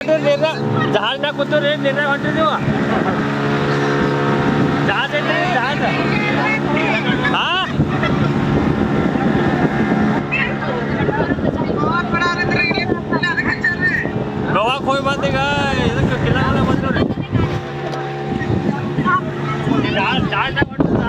ಜಹಾಜ್ನಾಗ ಕೂತೀವ್ರಿ ನೀರಾಗ ಹೊಂಟಿದ್ದೀವ ಜಹಾಜ್ ಐತ್ರಿ ಜಹಾಜ್ ಹಾಂ ಗೋವಾಕ್ಕೆ ಹೋಗಿ ಬಂದೀಗ ಇದಕ್ಕೆ ಕಿಲಾಗ ಬಂದವ್ರಿ ಜಹಾಜ್ನಾಗ ಹೊಂಟಿದ್ವಿ